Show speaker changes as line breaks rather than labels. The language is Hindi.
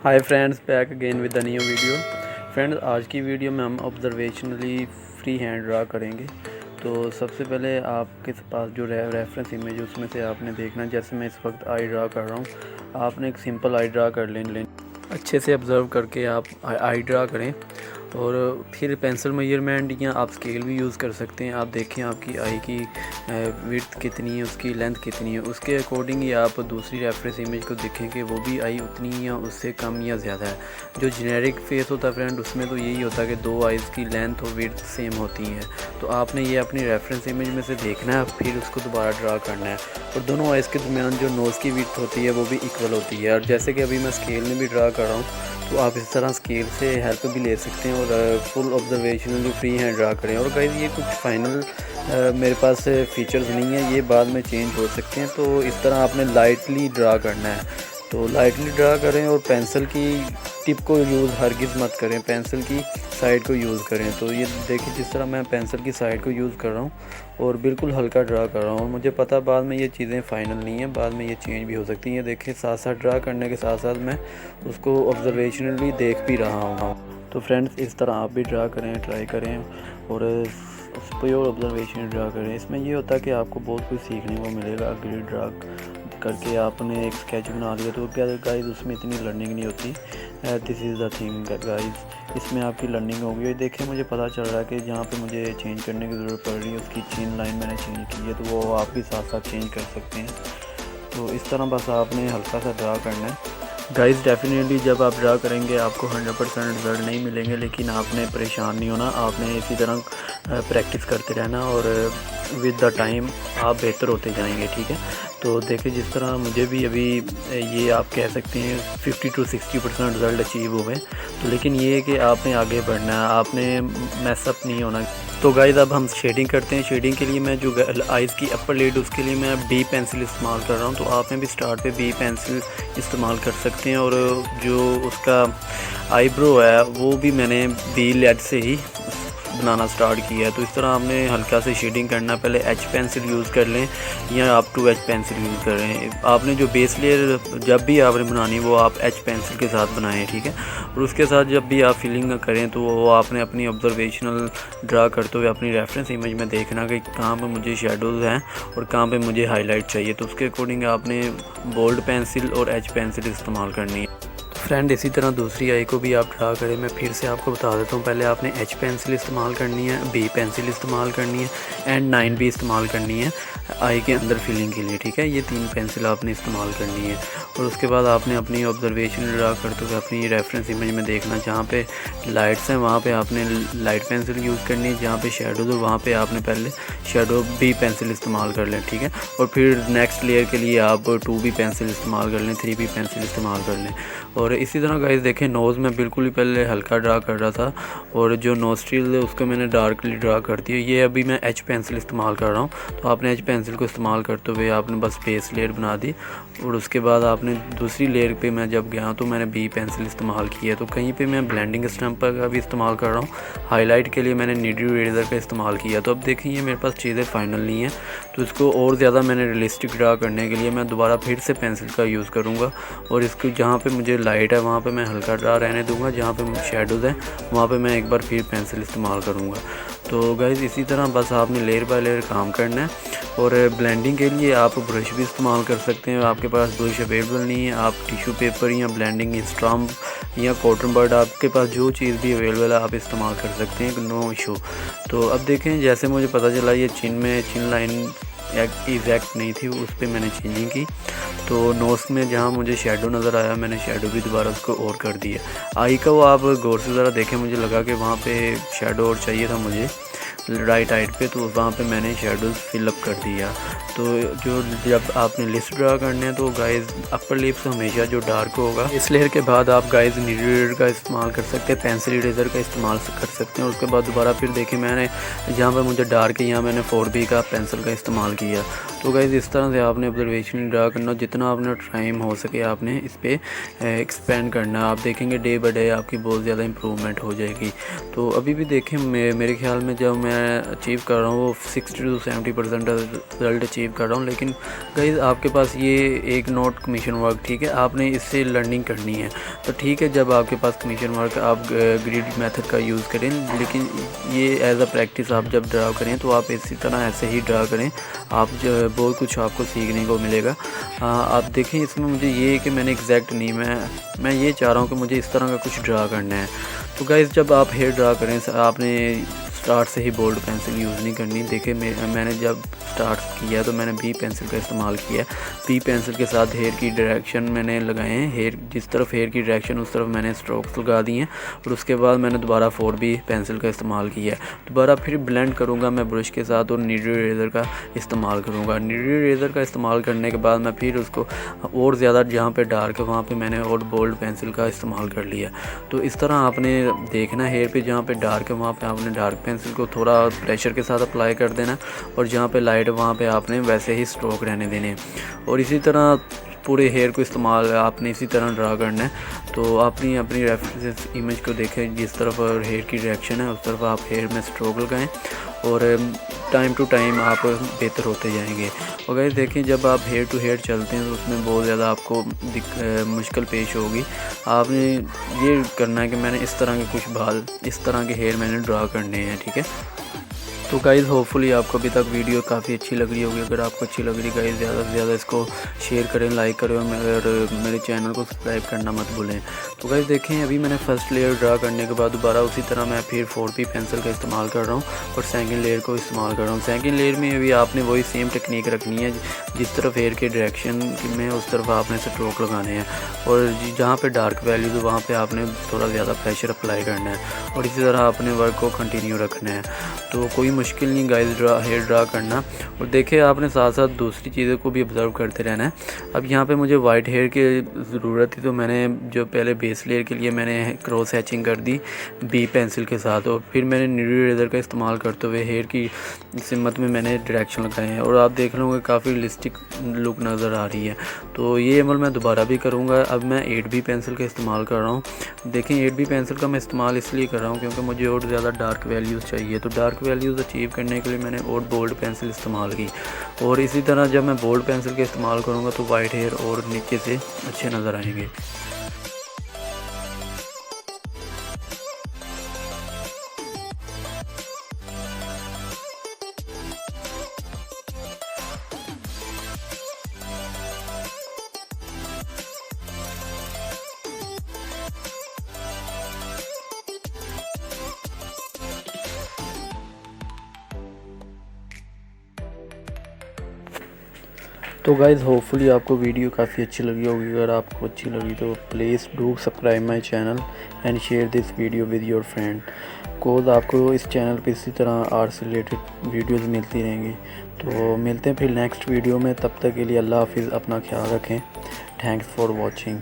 Hi friends, back again with the new video. Friends, आज की वीडियो में हम ऑब्जर्वेशनली फ्री हैंड ड्रा करेंगे। तो सबसे पहले आपके पास जो रेफरेंस इमेज है उसमें से आपने देखना, जैसे मैं इस वक्त आई ड्रा कर रहा हूँ, आपने एक सिंपल आई ड्रा कर लें। अच्छे से ऑब्ज़र्व करके आप आई ड्रा करें और फिर पेंसिल मेजरमेंट या आप स्केल भी यूज़ कर सकते हैं। आप देखें आपकी आई की विड्थ कितनी है, उसकी लेंथ कितनी है, उसके अकॉर्डिंग ही आप दूसरी रेफरेंस इमेज को देखें कि वो भी आई उतनी या उससे कम या ज़्यादा है। जो जेनेरिक फेस होता है फ्रेंड, उसमें तो यही होता है कि दो आइज़ की लेंथ और विड्थ सेम होती हैं। तो आपने ये अपनी रेफरेंस इमेज में से देखना है, फिर उसको दोबारा ड्रा करना है। और दोनों आइज़ के दरमियान जो नोज़ की विड्थ होती है वो भी इक्वल होती है। और जैसे कि अभी मैं स्केल में भी ड्रा कर रहा हूँ, तो आप इस तरह स्केल से हेल्प भी ले सकते हैं और full observational free hand draw करें। और गाइस, ये कुछ फाइनल मेरे पास फीचर्स नहीं है, ये बाद में चेंज हो सकते हैं। तो इस तरह आपने लाइटली ड्रा करना है, तो लाइटली ड्रा करें और पेंसिल की टिप को यूज़ हरगिज़ मत करें, पेंसिल की साइड को यूज़ करें। तो ये देखिए, जिस तरह मैं पेंसिल की साइड को यूज़ कर रहा हूँ और बिल्कुल हल्का ड्रा कर रहा हूँ। और मुझे पता बाद में ये चीज़ें फ़ाइनल नहीं है, बाद में ये चेंज भी हो सकती हैं। ये देखिए, साथ साथ ड्रा करने के साथ साथ मैं उसको ऑब्जर्वेशनली देख भी रहा हूँ। तो फ्रेंड्स, इस तरह आप भी ड्रा करें, ट्राई करें और प्योर ऑब्जर्वेशन ड्रा करें। इसमें ये होता है कि आपको बहुत कुछ सीखने को मिलेगा। ग्रिड ड्रा करके आपने एक स्केच बना लिया तो क्या गाइस, उसमें इतनी लर्निंग नहीं होती। This is the thing guys, इसमें आपकी लर्निंग होगी। ये देखिए, मुझे पता चल रहा है कि जहाँ पे मुझे चेंज करने की ज़रूरत पड़ रही है, उसकी चिन लाइन मैंने चेंज की है, तो वो आप भी साथ साथ चेंज कर सकते हैं। तो इस तरह बस आपने हल्का सा ड्रा करना है। गाइस, डेफिनेटली जब आप ड्रा करेंगे आपको 100% रिज़ल्ट नहीं मिलेंगे, लेकिन आपने परेशान नहीं होना। आपने इसी तरह प्रैक्टिस करते रहना और विद द टाइम आप बेहतर होते जाएंगे, ठीक है। तो देखिए, जिस तरह मुझे भी अभी ये आप कह सकते हैं 50 to 60% रिज़ल्ट अचीव हुए। तो लेकिन ये है कि आपने आगे बढ़ना है, आपने मैसअप नहीं होना। तो गाइस, अब हम शेडिंग करते हैं। शेडिंग के लिए मैं जो आइज़ की अपर लिड, उसके लिए मैं बी पेंसिल इस्तेमाल कर रहा हूँ। तो आपने भी स्टार्ट पे बी पेंसिल इस्तेमाल कर सकते हैं। और जो उसका आईब्रो है वो भी मैंने बी लेड से ही बनाना स्टार्ट किया है। तो इस तरह आपने हल्का से शेडिंग करना। पहले एच पेंसिल यूज़ कर लें या आप 2H पेंसिल यूज़ कर रहे हैं। आपने जो बेस लेयर जब भी आपने बनानी वो आप H पेंसिल के साथ बनाएं, ठीक है। और उसके साथ जब भी आप फिलिंग करें तो वो आपने अपनी ऑब्जर्वेशनल ड्रा करते हुए अपनी रेफरेंस इमेज में देखना कि कहाँ पे मुझे शेडोज़ हैं और कहाँ पे मुझे हाईलाइट चाहिए। तो उसके अकॉर्डिंग आपने बोल्ड पेंसिल और H पेंसिल इस्तेमाल करनी है। फ्रेंड, इसी तरह दूसरी आई को भी आप ड्रा करें। मैं फिर से आपको बता देता हूँ, पहले आपने H पेंसिल इस्तेमाल करनी है, B पेंसिल इस्तेमाल करनी है एंड 9B इस्तेमाल करनी है आई के अंदर फिलिंग के लिए, ठीक है। ये 3 पेंसिल आपने इस्तेमाल करनी है। और उसके बाद आपने अपनी ऑब्जर्वेशन ड्रा करते हुए अपनी रेफरेंस इमेज में देखना, जहाँ पे लाइट्स हैं वहाँ पे आपने लाइट पेंसिल यूज़ करनी है, जहाँ पे शेडोज़ है वहाँ पे आपने पहले शेडो B पेंसिल इस्तेमाल कर लें, ठीक है। और फिर नेक्स्ट लेयर के लिए आप 2B पेंसिल इस्तेमाल कर लें, 3B पेंसिल इस्तेमाल कर लें। और इसी तरह गाइस देखें, नोज़ में बिल्कुल ही पहले हल्का ड्रा कर रहा था और जो नोस्ट्रिल है उसको मैंने डार्कली ड्रा कर दिया। ये अभी मैं H पेंसिल इस्तेमाल कर रहा हूँ। तो आपने H पेंसिल को इस्तेमाल करते हुए आपने बस बेस लेयर बना दी। और उसके बाद आपने दूसरी लेयर पे मैं जब गया तो मैंने B पेंसिल इस्तेमाल किया। तो कहीं पे मैं ब्लेंडिंग स्टम्पर का भी इस्तेमाल कर रहा हूँ। हाईलाइट के लिए मैंने नीडल इरेज़र का इस्तेमाल किया। तो अब देखिए, मेरे पास चीज़ें फाइनल नहीं है, तो इसको और ज़्यादा मैंने रियलिस्टिक ड्रा करने के लिए मैं दोबारा फिर से पेंसिल का यूज़ करूँगा। और इसको जहाँ पे मुझे लाइट है वहाँ पे मैं हल्का ड्रा रहने दूंगा, जहाँ पे शेडोज़ हैं वहाँ पे मैं एक बार फिर पेंसिल इस्तेमाल करूँगा। तो गाइस, इसी तरह बस आपने लेयर बाय लेयर काम करना है। और ब्लेंडिंग के लिए आप ब्रश भी इस्तेमाल कर सकते हैं। आपके पास ब्रश अवेलेबल नहीं है, आप टिश्यू पेपर या ब्लेंडिंग स्ट्रॉम या कॉटन बड, आपके पास जो चीज़ भी अवेलेबल है आप इस्तेमाल कर सकते हैं, नो इशू। तो अब देखें, जैसे मुझे पता चला ये चिन लाइन एग्जैक्ट नहीं थी, उस पर मैंने चेंजिंग की। तो नोज़ में जहाँ मुझे शेडो नज़र आया, मैंने शेडो भी दोबारा उसको और कर दिया। आई का वो आप गौर से ज़रा देखें, मुझे लगा कि वहाँ पे शेडो और चाहिए था मुझे राइट साइड पे, तो वहाँ पे मैंने शेडोज़ फिलअप कर दिया। तो जो जब आपने लिस्ट ड्रा करने हैं तो गाइस, अपर लिप्स हमेशा जो डार्क होगा, इस लेयर के बाद आप गाइस नीडल इरेज़र का इस्तेमाल कर सकते हैं, पेंसिल इरेज़र का इस्तेमाल कर सकते हैं। और उसके बाद दोबारा फिर देखिए, मैंने जहाँ पर मुझे डार्क है यहाँ मैंने 4B का पेंसिल का इस्तेमाल किया। तो गाइज़ इस तरह से आपने ऑब्जर्वेशन ड्रा करना, जितना आपने टाइम हो सके आपने इस पर एक्सपेंड करना। आप देखेंगे डे बाय डे आपकी बहुत ज़्यादा इम्प्रूवमेंट हो जाएगी। तो अभी भी देखें मेरे ख्याल में जब मैं अचीव कर रहा हूँ वो 60 to 70% रिज़ल्ट अचीव कर रहा हूँ। लेकिन गाइज़ आपके पास ये एक नोट कमीशन वर्क, ठीक है, आपने इससे लर्निंग करनी है। तो ठीक है, जब आपके पास कमीशन वर्क आप ग्रिड मेथड का यूज़ करें, लेकिन ये एज अ प्रैक्टिस आप जब ड्रा करें तो आप इसी तरह ऐसे ही ड्रा करें, आप जो बहुत कुछ आपको सीखने को मिलेगा। आप देखें इसमें मुझे ये है कि मैंने एग्जैक्ट नहीं, मैं ये चाह रहा हूँ कि मुझे इस तरह का कुछ ड्रा करना है। तो गाइज़ जब आप हेयर ड्रा करें आपने स्टार्ट से ही बोल्ड पेंसिल यूज़ नहीं करनी। देखिए मैंने जब स्टार्ट किया तो मैंने बी पेंसिल का इस्तेमाल किया। बी पेंसिल के साथ हेयर की डायरेक्शन मैंने लगाए हैं, हेयर जिस तरफ हेयर की डायरेक्शन उस तरफ मैंने स्ट्रोक्स लगा दिए हैं। और उसके बाद मैंने दोबारा 4B पेंसिल का इस्तेमाल किया है। दोबारा फिर ब्लेंड करूँगा मैं ब्रश के साथ और नीडल इरेज़र का इस्तेमाल करूँगा। नीडल इरेज़र का इस्तेमाल करने के बाद मैं फिर उसको और ज़्यादा जहाँ पे डार्क है वहाँ पे मैंने और बोल्ड पेंसिल का इस्तेमाल कर लिया। तो इस तरह आपने देखना हेयर पे जहाँ पे डार्क है वहाँ पे आपने डार्क पेंसिल को थोड़ा प्रेशर के साथ अप्लाई कर देना, और जहाँ पे लाइट है वहाँ पे आपने वैसे ही स्ट्रोक रहने देने। और इसी तरह पूरे हेयर को इस्तेमाल आपने इसी तरह ड्रा करना है। तो अपनी रेफरेंस इमेज को देखें, जिस तरफ हेयर की डायरेक्शन है उस तरफ आप हेयर में स्ट्रोक लगाएं, और टाइम टू टाइम आप बेहतर होते जाएंगे। और गाइस देखें जब आप हेयर टू हेयर चलते हैं तो उसमें बहुत ज़्यादा आपको मुश्किल पेश होगी। आपने ये करना है कि मैंने इस तरह के कुछ बाल, इस तरह के हेयर मैंने ड्रा करने हैं, ठीक है। तो गाइज़ होपफुली आपको अभी तक वीडियो काफ़ी अच्छी लग रही होगी। अगर आपको अच्छी लग रही गाइज़ ज़्यादा से ज़्यादा इसको शेयर करें, लाइक करें, और मेरे चैनल को सब्सक्राइब करना मत भूलें। तो गाइज़ देखें अभी मैंने फर्स्ट लेयर ड्रा करने के बाद दोबारा उसी तरह मैं फिर 4B पेंसिल का इस्तेमाल कर रहा हूँ और सेकंड लेयर को इस्तेमाल कर रहा हूँ। सेकंड लेयर में अभी आपने वही सेम टेक्निक रखनी है, जिस तरफ हेयर के डायरेक्शन में उस तरफ आपने स्ट्रोक लगाने हैं, और जहाँ पर डार्क वैल्यू तो वहाँ पर आपने थोड़ा ज़्यादा प्रेशर अप्लाई करना है, और इसी तरह अपने वर्क को कंटिन्यू रखना है। तो कोई मुश्किल नहीं गाइस हेयर ड्रा करना। और देखिए आपने साथ साथ दूसरी चीज़ों को भी ऑब्ज़र्व करते रहना है। अब यहाँ पे मुझे वाइट हेयर की ज़रूरत थी, तो मैंने जो पहले बेस लेयर के लिए मैंने क्रॉस हैचिंग कर दी बी पेंसिल के साथ, और फिर मैंने नीडल इरेज़र का इस्तेमाल करते हुए हेयर की सिमत में मैंने डायरेक्शन लगाए हैं, और आप देख लोगे काफ़ी रियलिस्टिक लुक नज़र आ रही है। तो ये अमल मैं दोबारा भी करूँगा। अब मैं 8B पेंसिल का इस्तेमाल कर रहा हूँ। देखें 8B पेंसिल का मैं इस्तेमाल इसलिए कर रहा हूँ क्योंकि मुझे और ज़्यादा डार्क वैल्यूज़ चाहिए। तो डार्क वैल्यूज़ अचीव करने के लिए मैंने और बोल्ड पेंसिल इस्तेमाल की, और इसी तरह जब मैं बोल्ड पेंसिल का इस्तेमाल करूँगा तो वाइट हेयर और नीचे से अच्छे नज़र आएंगे। तो गाइज़ होपफुली आपको वीडियो काफ़ी अच्छी लगी होगी। अगर आपको अच्छी लगी तो please do subscribe my channel and share this video with your friend, cause आपको इस चैनल पे इसी तरह आर्ट से रिलेटेड वीडियोस मिलती रहेंगी। तो मिलते हैं फिर नेक्स्ट वीडियो में, तब तक के लिए अल्लाह हाफिज़, अपना ख्याल रखें। Thanks for watching.